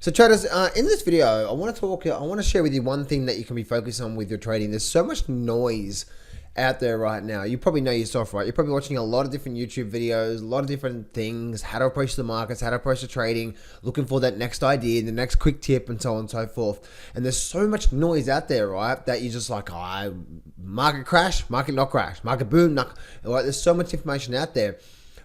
So traders, in this video, I want to share with you one thing that you can be focused on with your trading. There's so much noise out there right now. You probably know yourself, right? You're probably watching a lot of different YouTube videos, a lot of different things, how to approach the markets, how to approach the trading, looking for that next idea, the next quick tip, and so on and so forth. And there's so much noise out there, right? That you're just like, market crash, market not crash, market boom, not, right? There's so much information out there.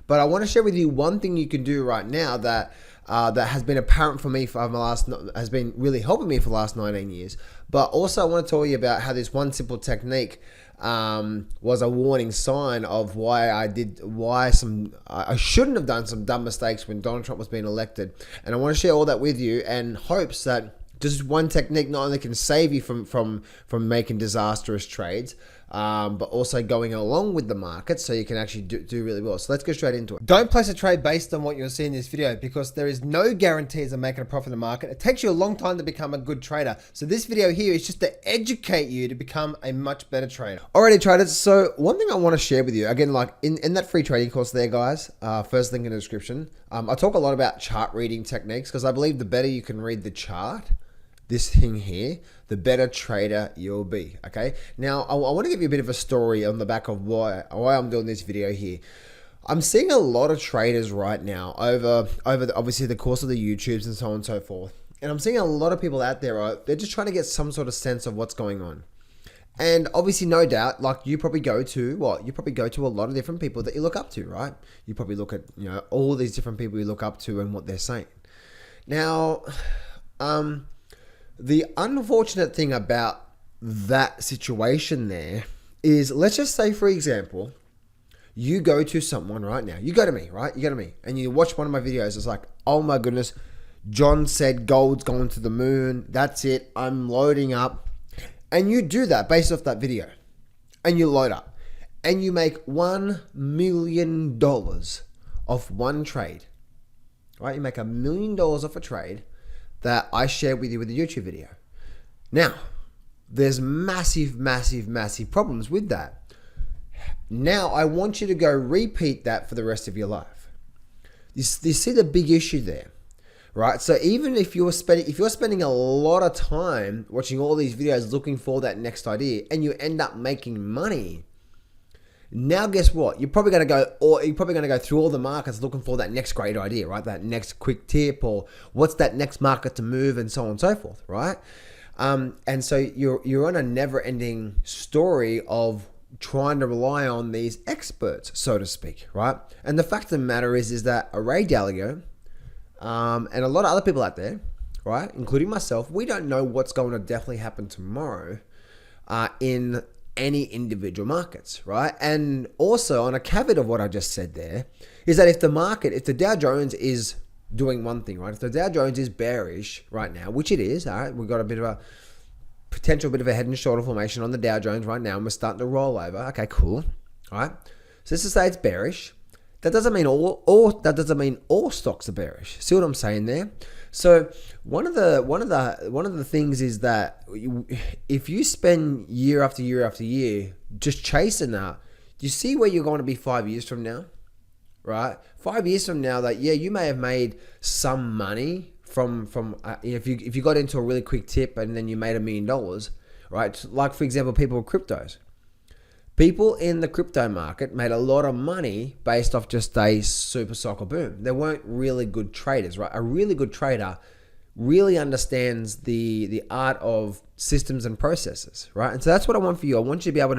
But I want to share with you one thing you can do right now that has been apparent for me has been really helping me for the last 19 years. But also I want to tell you about how this one simple technique was a warning sign of why I shouldn't have done some dumb mistakes when Donald Trump was being elected. And I want to share all that with you in hopes that just one technique not only can save you from making disastrous trades, but also going along with the market so you can actually do really well. So let's go straight into it. Don't place a trade based on what you'll see in this video because there is no guarantees of making a profit in the market. It takes you a long time to become a good trader. So this video here is just to educate you to become a much better trader. Alrighty traders, so one thing I want to share with you, again, like in that free trading course there guys, first link in the description, I talk a lot about chart reading techniques because I believe the better you can read the chart, this thing here, the better trader you'll be, okay? Now, I want to give you a bit of a story on the back of why I'm doing this video here. I'm seeing a lot of traders right now over obviously the course of the YouTubes and so on and so forth. And I'm seeing a lot of people out there, right? They're just trying to get some sort of sense of what's going on. And obviously, no doubt, like you probably go to a lot of different people that you look up to, right? You probably look at, all these different people you look up to and what they're saying. Now, the unfortunate thing about that situation there is, let's just say, for example, you go to someone right now. You go to me, right? You go to me and you watch one of my videos. It's like, oh my goodness, John said gold's going to the moon. That's it. I'm loading up. And you do that based off that video. And you load up. And you make $1 million off one trade. Right? You make $1 million off a trade that I shared with you with the YouTube video. Now, there's massive problems with that. Now, I want you to go repeat that for the rest of your life. You see the big issue there, right? So even if you're spending a lot of time watching all these videos looking for that next idea and you end up making money, now guess what? You're probably going to go through all the markets looking for that next great idea, right? That next quick tip, or what's that next market to move, and so on and so forth, right? And so you're on a never-ending story of trying to rely on these experts, so to speak, right? And the fact of the matter is that Ray Dalio and a lot of other people out there, right, including myself, we don't know what's going to definitely happen tomorrow in any individual markets, right? And also on a caveat of what I just said there is that if the Dow Jones is doing one thing, right? If the Dow Jones is bearish right now, which it is, all right, we've got a bit of a head and shoulder formation on the Dow Jones right now, and we're starting to roll over. Okay, cool. All right. So let's just say it's bearish. That doesn't mean all stocks are bearish. See what I'm saying there? So one of the things is that if you spend year after year after year just chasing that, do you see where you're going to be 5 years from now? Right? 5 years from now, that you may have made some money from if you got into a really quick tip and then you made $1 million, right? Like for example, people with cryptos. People in the crypto market made a lot of money based off just a super cycle boom. They weren't really good traders, right? A really good trader really understands the art of systems and processes, right? And so that's what I want for you. I want you to be able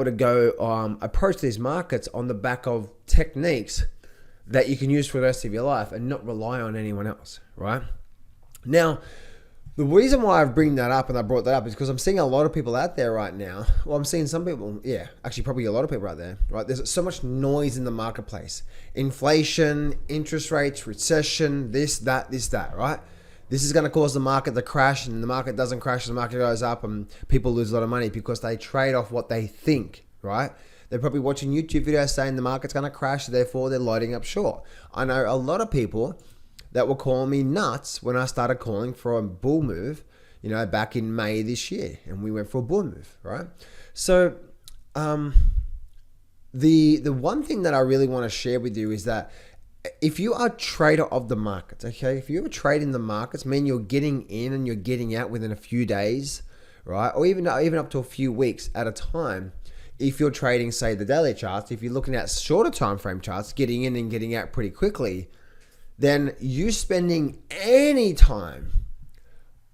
to go approach these markets on the back of techniques that you can use for the rest of your life and not rely on anyone else, right? Now, the reason why I bring that up and I brought that up is because I'm seeing a lot of people out there right now. Well, I'm seeing some people, actually probably a lot of people out there, right? There's so much noise in the marketplace. Inflation, interest rates, recession, this, that, right? This is going to cause the market to crash, and the market doesn't crash, the market goes up, and people lose a lot of money because they trade off what they think, right? They're probably watching YouTube videos saying the market's going to crash, therefore they're loading up short. I know a lot of people that were calling me nuts when I started calling for a bull move, back in May this year, and we went for a bull move, right? So, the one thing that I really want to share with you is that if you are a trader of the markets, okay, if you're trading the markets, mean you're getting in and you're getting out within a few days, right? Or even up to a few weeks at a time. If you're trading, say, the daily charts, if you're looking at shorter time frame charts, getting in and getting out pretty quickly, then you spending any time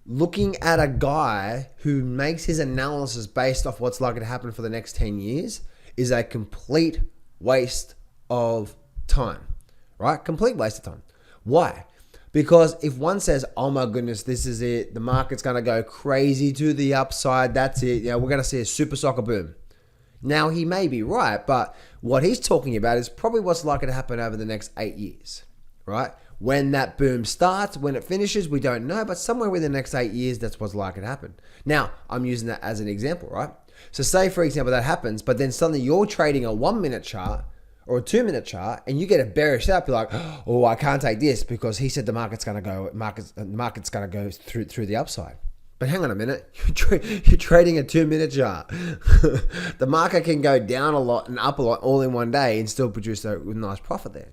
looking at a guy who makes his analysis based off what's likely to happen for the next 10 years is a complete waste of time, right? Complete waste of time. Why? Because if one says, oh my goodness, this is it, the market's going to go crazy to the upside, that's it, we're going to see a super soccer boom. Now, he may be right, but what he's talking about is probably what's likely to happen over the next 8 years, right? When that boom starts, when it finishes, we don't know, but somewhere within the next 8 years, that's what's likely to happen. Now, I'm using that as an example, right? So say, for example, that happens, but then suddenly you're trading a 1 minute chart or a 2 minute chart and you get a bearish up, you're like, oh, I can't take this because he said the market's going to go through the upside. But hang on a minute, you're trading a 2 minute chart. The market can go down a lot and up a lot all in one day and still produce a nice profit there.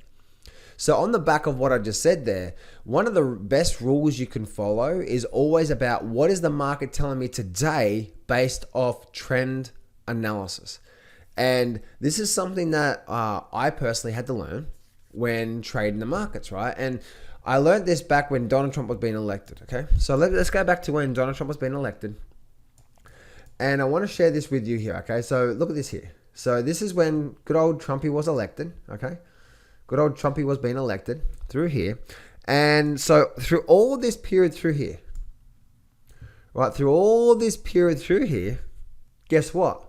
So on the back of what I just said there, one of the best rules you can follow is always about what is the market telling me today based off trend analysis. And this is something that I personally had to learn when trading the markets, right? And I learned this back when Donald Trump was being elected, okay? So let's go back to when Donald Trump was being elected. And I want to share this with you here, okay? So look at this here. So this is when good old Trumpy was elected, okay? Good old Trumpy was being elected through here. And so through all this period through here, right? Through all this period through here, guess what?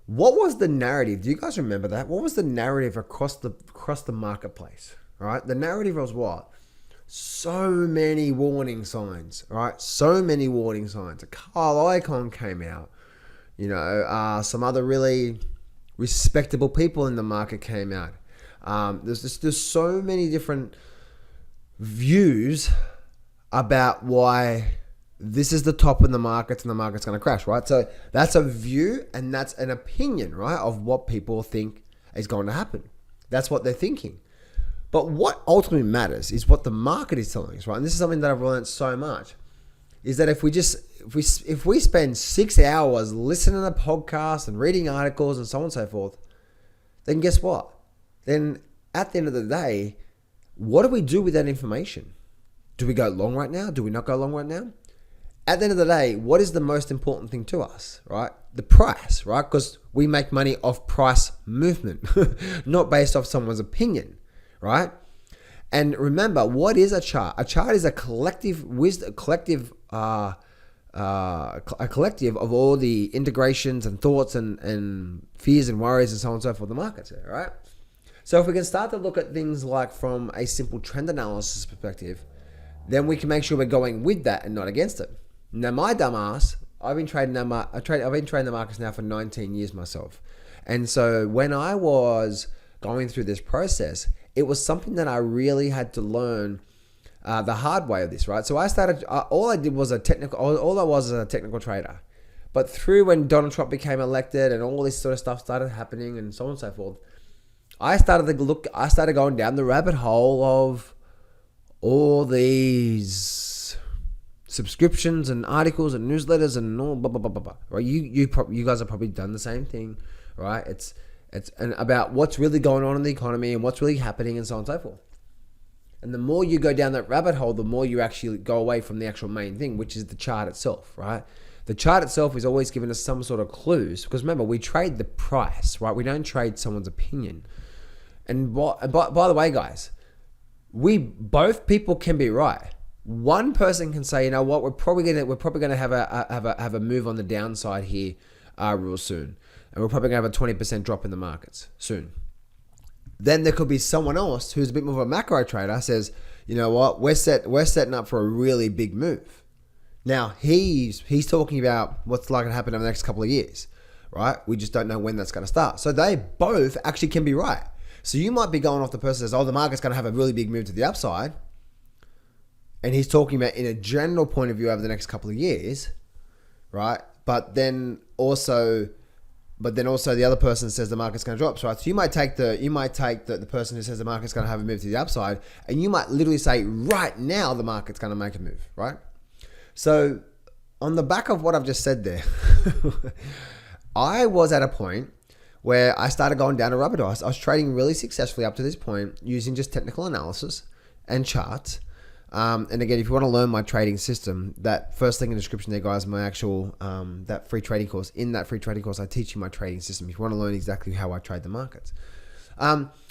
What was the narrative? Do you guys remember that? What was the narrative across the marketplace? All right, the narrative was what? So many warning signs, right? So many warning signs. A Carl Icahn came out. Some other really respectable people in the market came out. There's so many different views about why this is the top in the markets and the market's going to crash, right? So that's a view and that's an opinion, right, of what people think is going to happen. That's what they're thinking. But what ultimately matters is what the market is telling us, right? And this is something that I've learned so much, is that if we spend 6 hours listening to podcasts and reading articles and so on and so forth, then guess what? Then at the end of the day, what do we do with that information? Do we go long right now? Do we not go long right now? At the end of the day, what is the most important thing to us, right? The price, right? Because we make money off price movement, not based off someone's opinion, right? And remember, what is a chart? A chart is a collective wisdom, a collective of all the integrations and thoughts and fears and worries and so on and so forth the markets there, right? So if we can start to look at things like from a simple trend analysis perspective, then we can make sure we're going with that and not against it. Now, my dumbass, I've been trading the markets now for 19 years myself. And so when I was going through this process, it was something that I really had to learn the hard way of this, right? So I started, all I was a technical trader. But through when Donald Trump became elected and all this sort of stuff started happening and so on and so forth, I started going down the rabbit hole of all these subscriptions and articles and newsletters and all blah, blah, blah, blah, blah, right? You guys have probably done the same thing, right? It's about what's really going on in the economy and what's really happening and so on and so forth. And the more you go down that rabbit hole, the more you actually go away from the actual main thing, which is the chart itself, right? The chart itself is always giving us some sort of clues because remember, we trade the price, right? We don't trade someone's opinion. And by the way, guys, both people can be right. One person can say, you know what, we're probably gonna have a move on the downside here real soon, and we're probably gonna have a 20% drop in the markets soon. Then there could be someone else who's a bit more of a macro trader says, you know what, we're setting up for a really big move. Now he's talking about what's likely to happen in the next couple of years, right? We just don't know when that's going to start. So they both actually can be right. So you might be going off the person that says, oh, the market's going to have a really big move to the upside. And he's talking about in a general point of view over the next couple of years, right? But then also but then also the other person says the market's going to drop, right? So you might take the person who says the market's going to have a move to the upside, and you might literally say right now the market's going to make a move, right? So on the back of what I've just said there, I was at a point where I started going down a rabbit hole. I was trading really successfully up to this point using just technical analysis and charts. And again, if you want to learn my trading system, that first link in the description there, guys, my actual, that free trading course. In that free trading course, I teach you my trading system if you want to learn exactly how I trade the markets.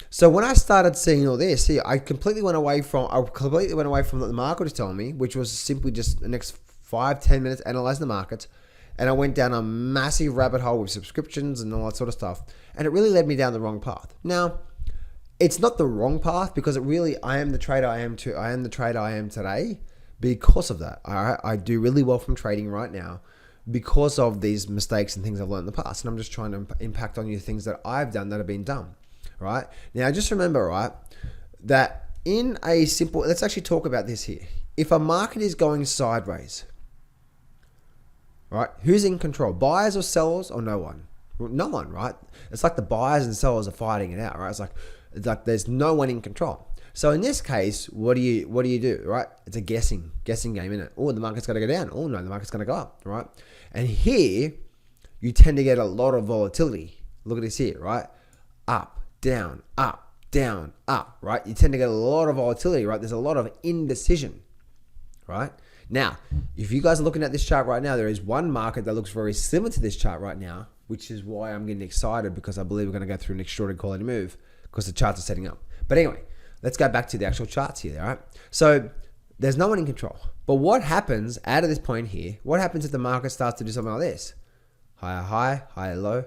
So when I started seeing all this, I completely went away from what the market was telling me, which was simply just the next 5-10 minutes analyzing the markets. And I went down a massive rabbit hole with subscriptions and all that sort of stuff. And it really led me down the wrong path. Now, it's not the wrong path because I am the trader I am today because of that. I do really well from trading right now because of these mistakes and things I've learned in the past. And I'm just trying to impact on you things that I've done that have been done, right? Now, just remember, right, that in a simple, let's actually talk about this here. If a market is going sideways, right, who's in control? Buyers or sellers or no one? No one, right? It's like the buyers and sellers are fighting it out, right? It's like there's no one in control. So in this case, what do you do, right? It's a guessing game, isn't it? Oh, the market's going to go down. Oh no, the market's going to go up, right? And here you tend to get a lot of volatility. Look at this here, right? Up, down, right? You tend to get a lot of volatility, right? There's a lot of indecision, right? Now, if you guys are looking at this chart right now, there is one market that looks very similar to this chart right now, which is why I'm getting excited because I believe we're going to go through an extraordinary quality move because the charts are setting up. But anyway, let's go back to the actual charts here, all right? So there's no one in control. But what happens out of this point here, what happens if the market starts to do something like this? Higher high, higher low,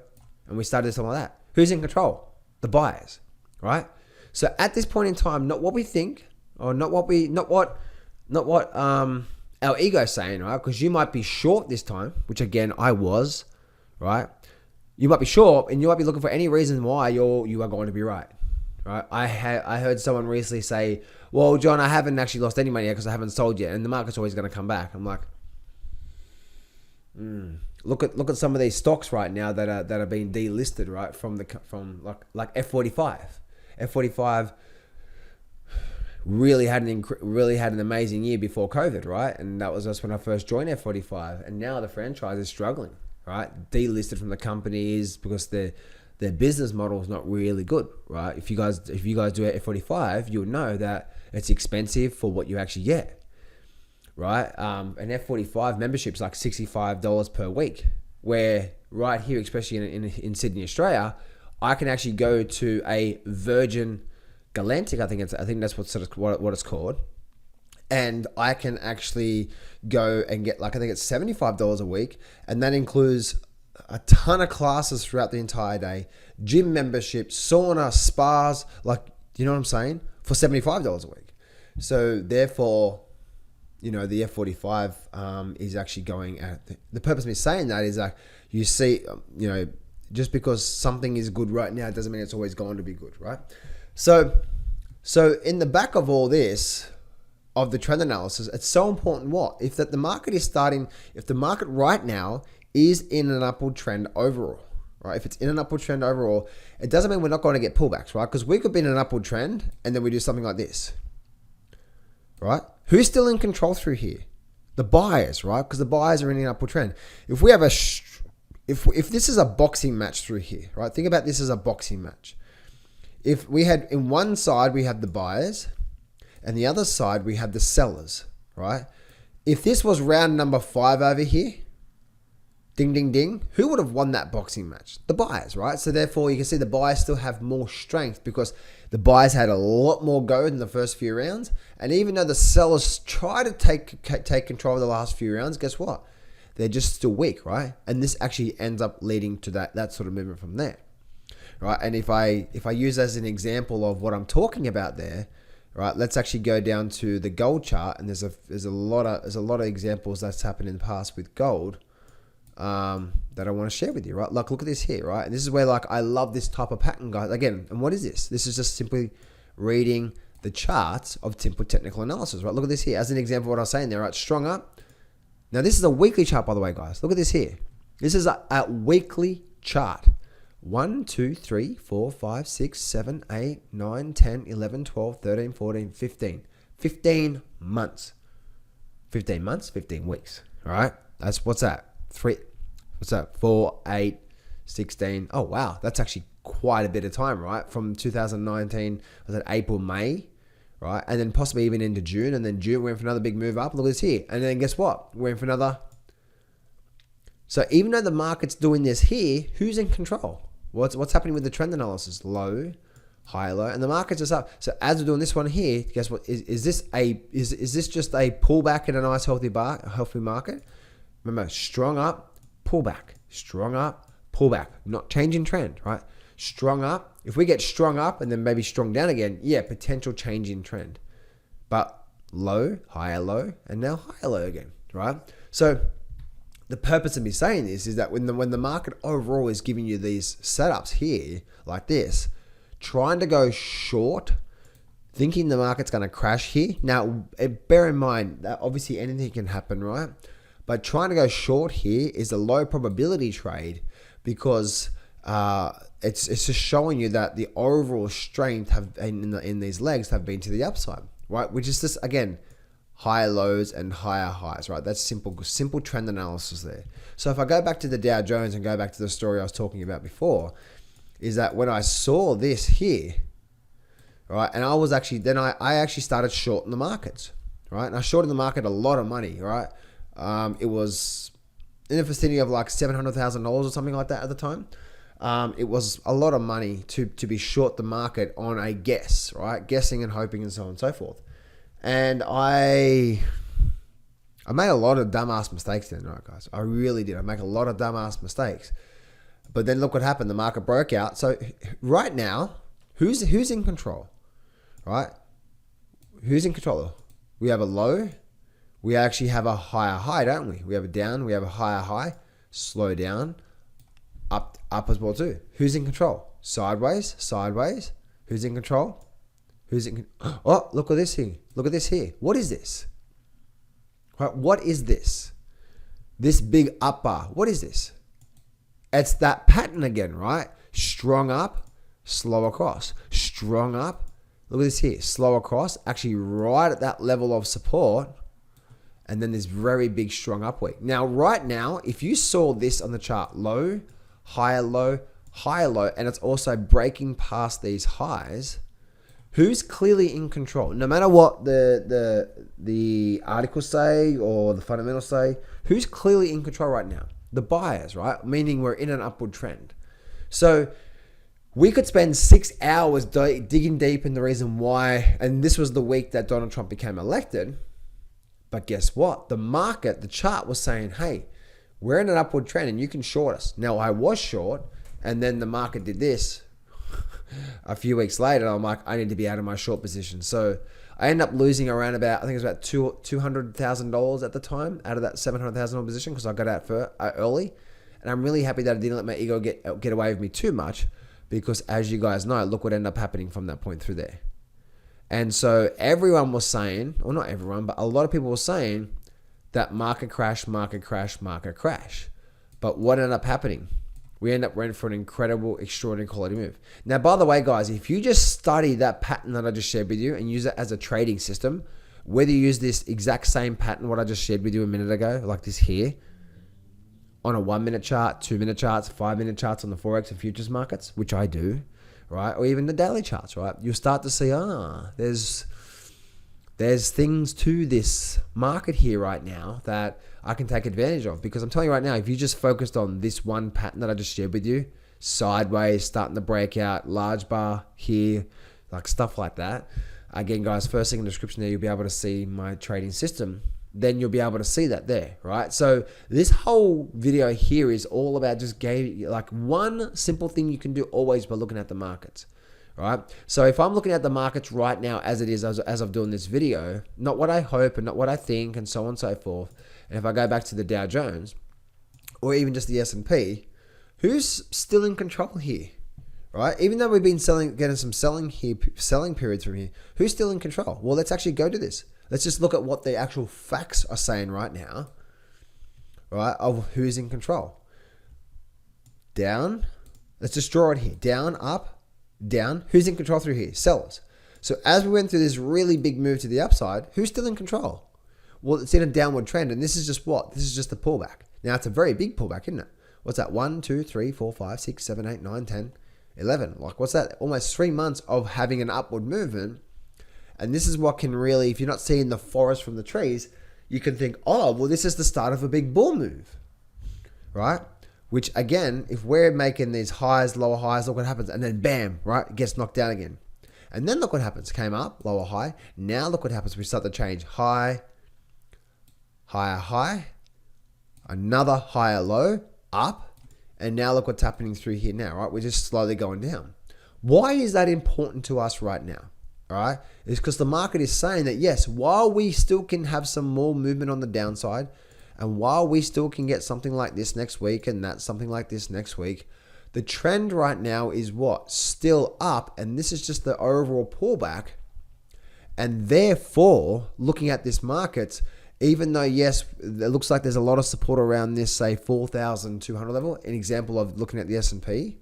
and we start to do something like that. Who's in control? The buyers, right? So at this point in time, not what we think, or not what our ego's saying, right? Because you might be short this time, which again, I was, right? You might be short and you might be looking for any reason why you are going to be right, right? I heard someone recently say, well, John, I haven't actually lost any money yet because I haven't sold yet and the market's always going to come back. I'm like, look at some of these stocks right now that are being delisted, right? From like F45. F45 really had an amazing year before COVID, right? And that was just when I first joined F45, and now the franchise is struggling, right? Delisted from the companies because their business model is not really good, right? If you guys do F45, you would know that it's expensive for what you actually get, right? An F45 membership is like $65 per week, where right here, especially in Sydney, Australia, I can actually go to a Virgin Galactic, I think that's what it's called, and I can actually go and get, like, I think it's $75 a week, and that includes a ton of classes throughout the entire day, gym memberships, sauna, spas, like, you know what I'm saying, for $75 a week. So therefore, the F45 is actually going at the purpose of me saying that is like, you see, just because something is good right now doesn't mean it's always going to be good, right? So in the back of all this, of the trend analysis, it's so important if the market right now is in an upward trend overall, right? If it's in an upward trend overall, it doesn't mean we're not going to get pullbacks, right? Because we could be in an upward trend and then we do something like this, right? Who's still in control through here? The buyers, right? Because the buyers are in an upward trend. If we have if this is a boxing match through here, right? Think about this as a boxing match. If we had, in one side, we had the buyers, and the other side, we had the sellers, right? If this was round number 5 over here, ding, ding, ding, who would have won that boxing match? The buyers, right? So therefore, you can see the buyers still have more strength because the buyers had a lot more go in the first few rounds. And even though the sellers try to take control of the last few rounds, guess what? They're just still weak, right? And this actually ends up leading to that sort of movement from there. Right, and if I use as an example of what I'm talking about there, right, let's actually go down to the gold chart, and there's a lot of examples that's happened in the past with gold that I want to share with you, right? Like, look at this here, right? And this is where, like, I love this type of pattern, guys. Again, and what is this? This is just simply reading the charts of simple technical analysis, right? Look at this here as an example of what I was saying there, right? Strong up. Now this is a weekly chart, by the way, guys. Look at this here. This is a weekly chart. 1, 2, 3, 4, 5, 6, 7, 8, 9, 10, 11, 12, 13, 14, 15. 15 months. 15 months, 15 weeks. All right. What's that? 4, 8, 16. Oh, wow. That's actually quite a bit of time, right? From 2019, was it April, May, right? And then possibly even into June. And then June, we're in for another big move up. Look at this here. And then guess what? We're in for another. So even though the market's doing this here, who's in control? What's happening with the trend analysis? Low, high, low, and the market's just up. So as we're doing this one here, guess what? Is this just a pullback in a nice healthy market? Remember, strong up, pullback, strong up, pullback. Not changing trend, right? Strong up. If we get strong up and then maybe strong down again, yeah, potential change in trend. But low, higher low, and now higher low again, right? So the purpose of me saying this is that when the market overall is giving you these setups here like this, trying to go short, thinking the market's going to crash here. Now, bear in mind that obviously anything can happen, right? But trying to go short here is a low probability trade because it's just showing you that the overall strength in these legs have been to the upside, right? Which is just, again, higher lows and higher highs, right? That's simple trend analysis there. So if I go back to the Dow Jones and go back to the story I was talking about before, is that when I saw this here, right, and I actually started shorting the markets, right? And I shorted the market a lot of money, right? It was in the vicinity of like $700,000 or something like that at the time. It was a lot of money to be short the market on a guess, right? Guessing and hoping and so on and so forth. And I made a lot of dumbass mistakes then, right, guys? I really did. I make a lot of dumbass mistakes. But then look what happened. The market broke out. So right now, who's in control, right? Who's in control? We have a low. We actually have a higher high, don't we? We have a down. We have a higher high. Slow down. Up as well too. Who's in control? Sideways. Who's in control? Oh, look at this here. Look at this here. What is this? Right, what is this? This big up bar. What is this? It's that pattern again, right? Strong up, slow across. Strong up. Look at this here. Slow across. Actually right at that level of support. And then this very big strong up week. Now, right now, if you saw this on the chart, low, higher low, and it's also breaking past these highs, who's clearly in control? No matter what the articles say or the fundamentals say, who's clearly in control right now? The buyers, right? Meaning we're in an upward trend. So we could spend 6 hours digging deep in the reason why, and this was the week that Donald Trump became elected. But guess what? The market, the chart was saying, hey, we're in an upward trend and you can short us. Now, I was short, and then the market did this. A few weeks later, I'm like, I need to be out of my short position. So I ended up losing around about, I think it was about $200,000 at the time out of that $700,000 position because I got out early. And I'm really happy that I didn't let my ego get away with me too much because as you guys know, look what ended up happening from that point through there. And so everyone was saying, or not everyone, but a lot of people were saying that market crash. But what ended up happening? We end up running for an incredible, extraordinary quality move. Now, by the way, guys, if you just study that pattern that I just shared with you and use it as a trading system, whether you use this exact same pattern, what I just shared with you a minute ago, like this here, on a 1 minute chart, 2 minute charts, 5 minute charts on the Forex and futures markets, which I do, right? Or even the daily charts, right? You'll start to see, there's things to this market here right now that I can take advantage of, because I'm telling you right now, if you just focused on this one pattern that I just shared with you, sideways, starting to break out, large bar here, like stuff like that. Again, guys, first thing in the description there, you'll be able to see my trading system. Then you'll be able to see that there, right? So this whole video here is all about just like one simple thing you can do always by looking at the markets. Right? So if I'm looking at the markets right now as it is, as I'm doing this video, not what I hope and not what I think and so on and so forth, and if I go back to the Dow Jones or even just the S&P, who's still in control here? Right? Even though we've been getting some selling periods from here, who's still in control? Well, let's actually go to this. Let's just look at what the actual facts are saying right now, right, of who's in control. down. Let's just draw it here. Down, up, down. Who's in control through here? Sellers. So as we went through this really big move to the upside, who's still in control? Well, it's in a downward trend, and this is just what? This is just a pullback. Now, it's a very big pullback, isn't it? What's that? 1, 2, 3, 4, 5, 6, 7, 8, 9, 10, 11. Like, what's that? Almost 3 months of having an upward movement. And this is what can really, if you're not seeing the forest from the trees, you can think, oh, well, this is the start of a big bull move, right? Which, again, if we're making these highs, lower highs, look what happens. And then bam, right? It gets knocked down again. And then look what happens. Came up, lower high. Now look what happens. We start to change high, higher high, another higher low, up. And now look what's happening through here now, right? We're just slowly going down. Why is that important to us right now? All right? It's because the market is saying that, yes, while we still can have some more movement on the downside, and while we still can get something like this next week and that something like this next week, the trend right now is what? Still up, and this is just the overall pullback. And therefore, looking at this market, even though, yes, it looks like there's a lot of support around this, say, 4,200 level, an example of looking at the S&P,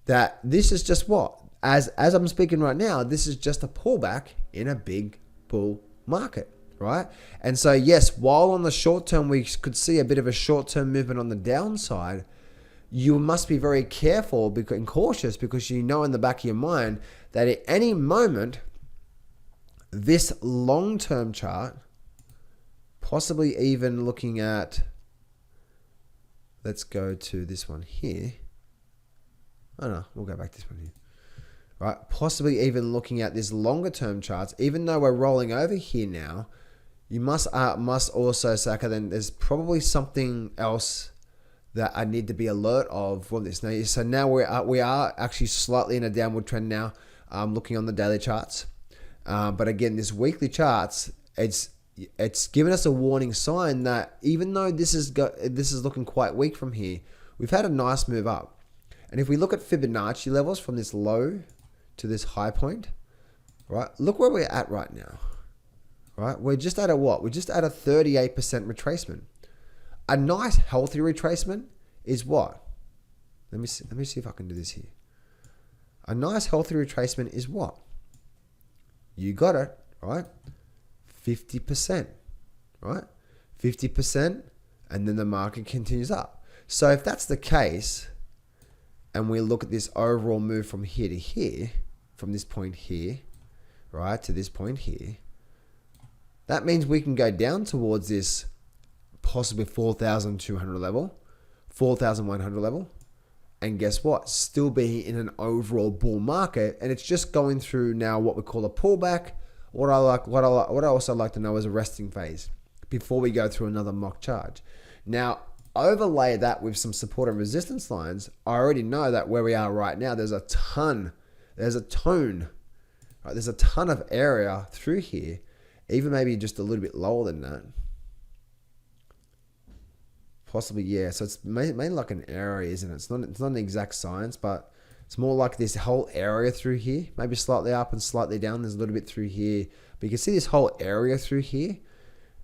that this is just what? As I'm speaking right now, this is just a pullback in a big bull market, right? And so, yes, while on the short term, we could see a bit of a short-term movement on the downside, you must be very careful and cautious, because you know in the back of your mind that at any moment, this long-term chart, possibly even looking at, let's go to this one here. Oh no, we'll go back to this one here. Right, possibly even looking at this longer-term charts, even though we're rolling over here now, you must also say, okay, then there's probably something else that I need to be alert of for this. Now, so now we are actually slightly in a downward trend now, looking on the daily charts. But again, this weekly charts, it's given us a warning sign that even though this is looking quite weak from here, we've had a nice move up. And if we look at Fibonacci levels from this low to this high point, right? Look where we're at right now, right? We're just at a what? We're just at a 38% retracement. A nice healthy retracement is what? Let me see if I can do this here. A nice healthy retracement is what? You got it, right? 50%, right? 50%, and then the market continues up. So if that's the case, and we look at this overall move from here to here, from this point here, right, to this point here, that means we can go down towards this possibly 4,200 level, 4,100 level, and guess what? Still be in an overall bull market, and it's just going through now what we call a pullback. What I also like to know is a resting phase before we go through another mock charge. Now, overlay that with some support and resistance lines. I already know that where we are right now, there's a ton of area through here, even maybe just a little bit lower than that. Possibly, yeah. So it's mainly like an area, isn't it? It's not an exact science, but it's more like this whole area through here, maybe slightly up and slightly down. There's a little bit through here, but you can see this whole area through here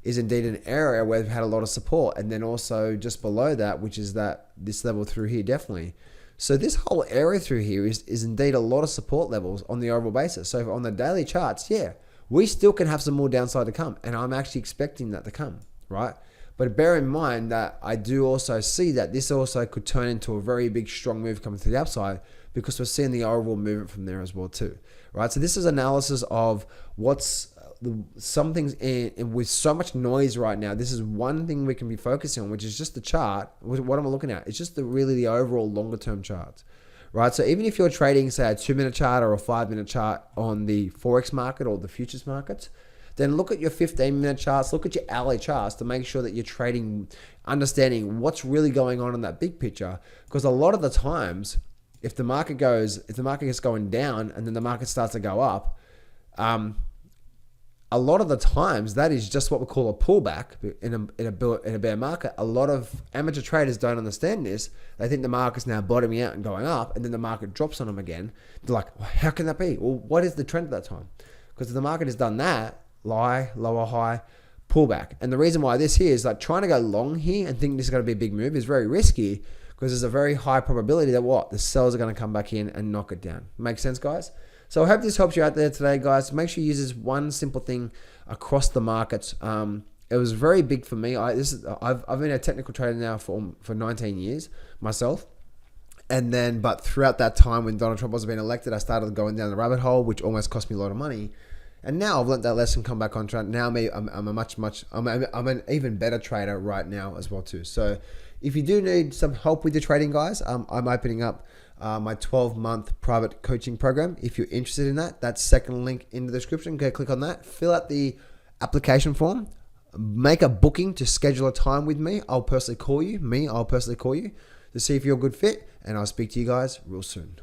is indeed an area where we've had a lot of support, and then also just below that, which is this level through here, definitely. So this whole area through here is indeed a lot of support levels on the overall basis. So on the daily charts, yeah, we still can have some more downside to come, and I'm actually expecting that to come, right? But bear in mind that I do also see that this also could turn into a very big, strong move coming to the upside, because we're seeing the overall movement from there as well too, right? So this is analysis of what's some things in with so much noise right now. This is one thing we can be focusing on, which is just the chart. What am I looking at? It's just the overall longer term charts, right? So even if you're trading, say, a 2-minute chart or a 5-minute chart on the Forex market or the futures markets, then look at your 15-minute charts, look at your hourly charts to make sure that you're trading, understanding what's really going on in that big picture. Because a lot of the times, if the market is going down and then the market starts to go up, a lot of the times that is just what we call a pullback in a bear market. A lot of amateur traders don't understand this. They think the market's now bottoming out and going up, and then the market drops on them again. They're like, well, how can that be? Well, what is the trend at that time? Because if the market has done that, lower high, pullback. And the reason why this here is like trying to go long here and think this is going to be a big move is very risky, because there's a very high probability that the sellers are going to come back in and knock it down. Makes sense, guys? So I hope this helps you out there today, guys. Make sure you use this one simple thing across the markets. It was very big for me. I've been a technical trader now for 19 years myself. But throughout that time when Donald Trump was being elected, I started going down the rabbit hole, which almost cost me a lot of money. And now I've learned that lesson, come back on track. Now I'm an even better trader right now as well too. So if you do need some help with your trading, guys, I'm opening up my 12-month private coaching program. If you're interested in that, that's second link in the description. Go click on that, fill out the application form, make a booking to schedule a time with me. I'll personally call you to see if you're a good fit, and I'll speak to you guys real soon.